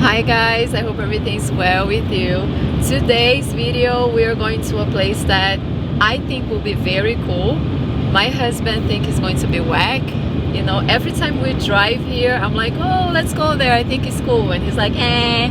Hi guys, I hope everything's well with you. Today's video we are going to a place that I think will be very cool. My husband thinks it's going to be whack. You know, every time we drive here I'm like, oh, let's go there, I think it's cool, and he's like, eh.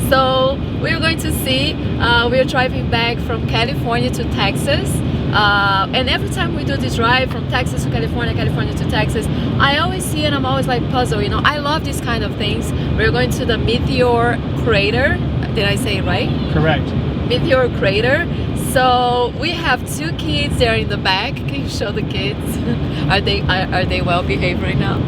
So we're going to see. We're driving back from California to Texas, and every time we do this drive from Texas to California, California to Texas, I always see and I'm always like puzzled. You know, I love these kind of things. We're going to the Meteor Crater. Did I say it right? Correct. Meteor Crater. So we have two kids there in the back. Can you show the kids? Are they well behaved right now?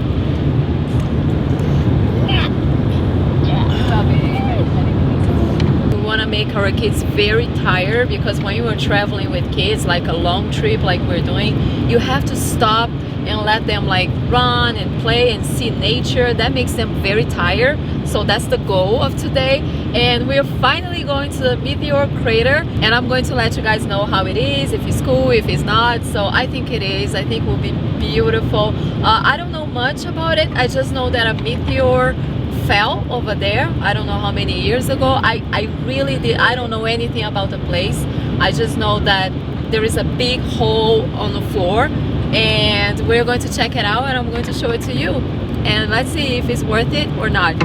We want to make our kids very tired, because when you are traveling with kids, like a long trip like we're doing, you have to stop and let them like run and play and see nature. That makes them very tired. So that's the goal of today, and we're finally going to the Meteor Crater, and I'm going to let you guys know how it is, if it's cool, if it's not. So I think it is. I think it will be beautiful. I don't know much about it. I just know that a meteor fell over there. I don't know how many years ago. I really did. I don't know anything about the place. I just know that there is a big hole on the floor, and we're going to check it out, and I'm going to show it to you, and let's see if it's worth it or not.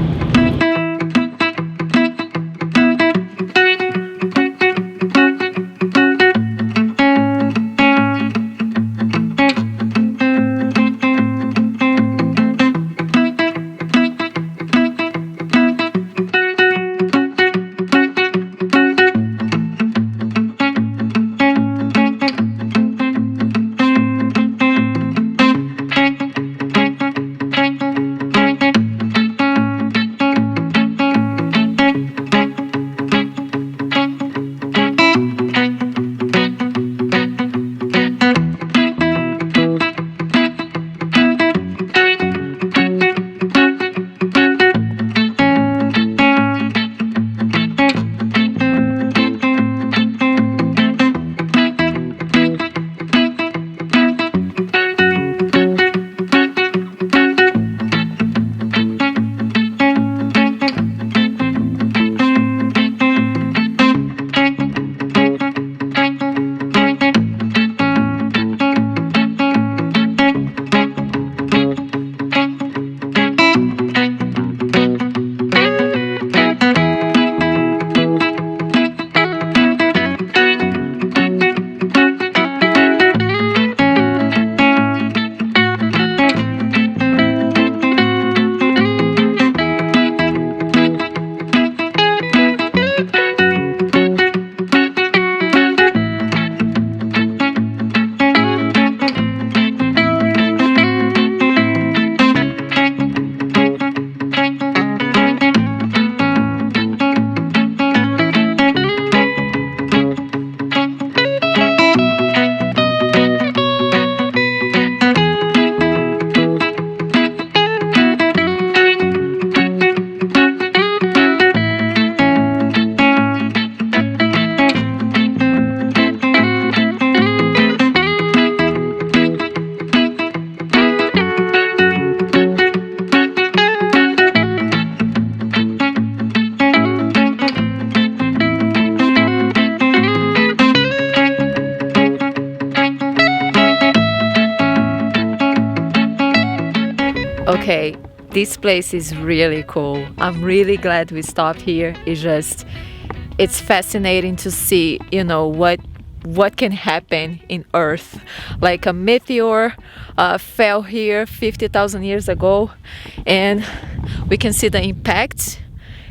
Okay, this place is really cool. I'm really glad we stopped here. It's fascinating to see, you know, what can happen in Earth. Like a meteor fell here 50,000 years ago, and we can see the impact.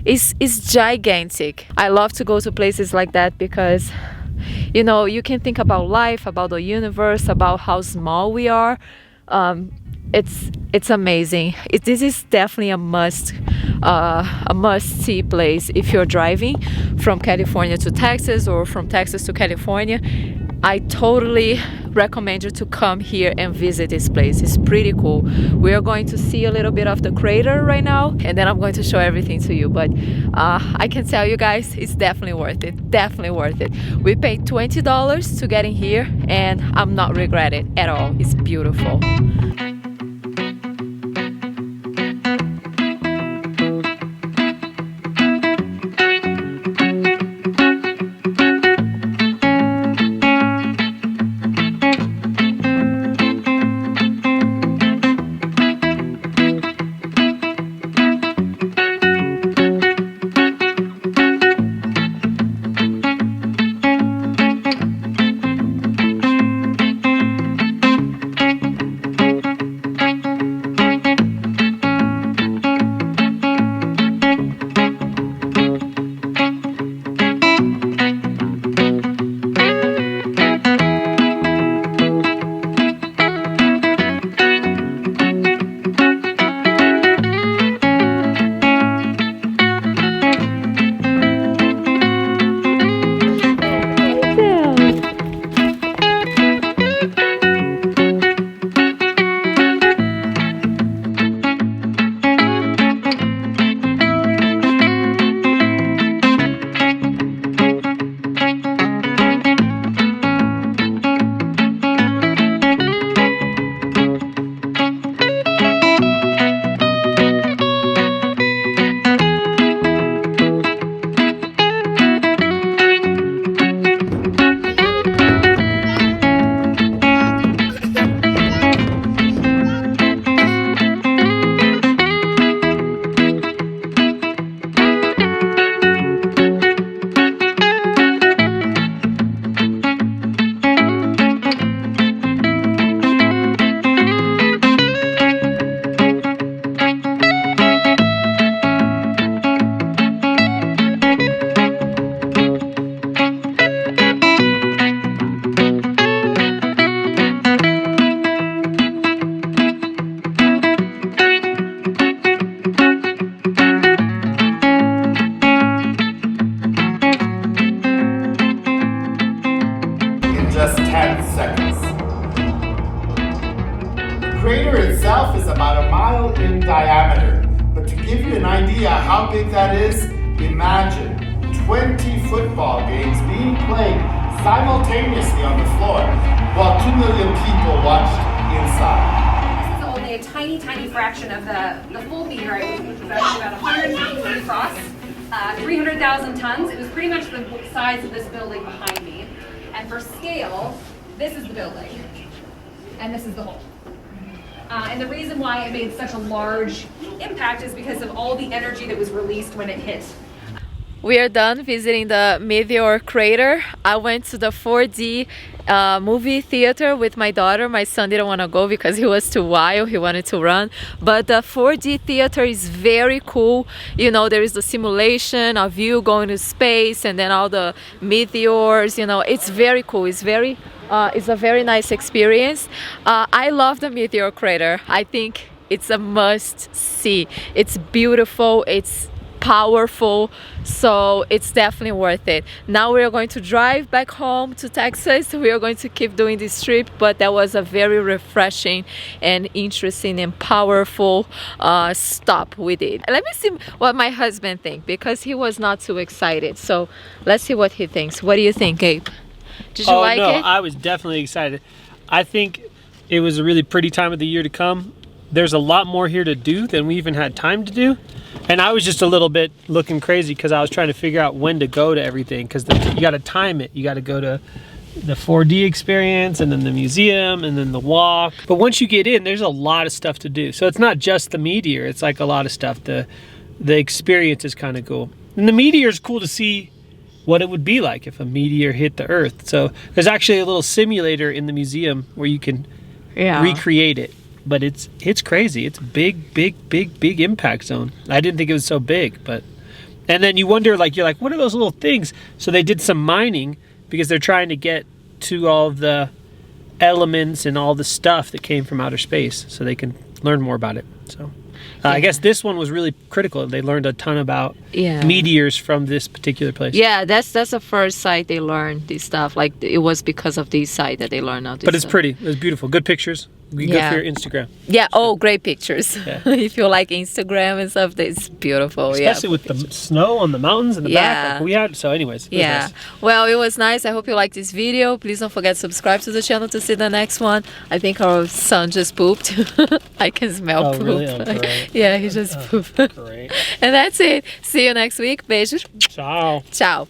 It's gigantic. I love to go to places like that because, you know, you can think about life, about the universe, about how small we are. It's amazing. This is definitely a must see place if you're driving from California to Texas or from Texas to California. I totally recommend you to come here and visit this place. It's pretty cool. We are going to see a little bit of the crater right now, and then I'm going to show everything to you. But I can tell you guys, it's definitely worth it. Definitely worth it. We paid $20 to get in here, and I'm not regretting it at all. It's beautiful. how big that is? Imagine 20 football games being played simultaneously on the floor while 2 million people watched inside. This is only a tiny, tiny fraction of the full meteorite, which was actually about 150 feet across, 300,000 tons. It was pretty much the size of this building behind me. And for scale, this is the building, and this is the hole. And the reason why it made such a large impact is because of all the energy that was released when it hit. We are done visiting the Meteor Crater. I went to the 4D movie theater with my daughter. My son didn't want to go because he was too wild. He wanted to run. But the 4D theater is very cool. You know, there is the simulation of you going to space and then all the meteors. You know, it's very cool. It's a very nice experience. I love the Meteor Crater. I think it's a must see. It's beautiful. It's powerful, so it's definitely worth it. Now we are going to drive back home to Texas. We are going to keep doing this trip, but that was a very refreshing and interesting and powerful stop we did. Let me see what my husband thinks, because he was not too excited. So let's see what he thinks. What do you think, Gabe? Did you like it? I was definitely excited. I think it was a really pretty time of the year to come. There's a lot more here to do than we even had time to do. And I was just a little bit looking crazy because I was trying to figure out when to go to everything, because you got to time it. You got to go to the 4D experience and then the museum and then the walk. But once you get in, there's a lot of stuff to do. So it's not just the meteor. It's like a lot of stuff. The experience is kind of cool. And the meteor is cool to see what it would be like if a meteor hit the Earth. So there's actually a little simulator in the museum where you can recreate it. But it's crazy. It's big impact zone. I didn't think it was so big, but and then you wonder, like, you're like, what are those little things? So they did some mining because they're trying to get to all of the elements and all the stuff that came from outer space, so they can learn more about it. So I guess this one was really critical. They learned a ton about meteors from this particular place. Yeah, that's the first site they learned this stuff. Like, it was because of this site that they learned all this But it's stuff. pretty. It was beautiful. Good pictures. Good for your Instagram. Yeah, great pictures. Yeah. If you like Instagram and stuff, it's beautiful. Especially with the snow on the mountains in the back. Like we had, so anyways. It was nice. Well, it was nice. I hope you liked this video. Please don't forget to subscribe to the channel to see the next one. I think our son just pooped. I can smell poop. Really? Oh, great. Yeah, he just pooped. Great. And that's it. See you next week. Beijos. Ciao. Ciao.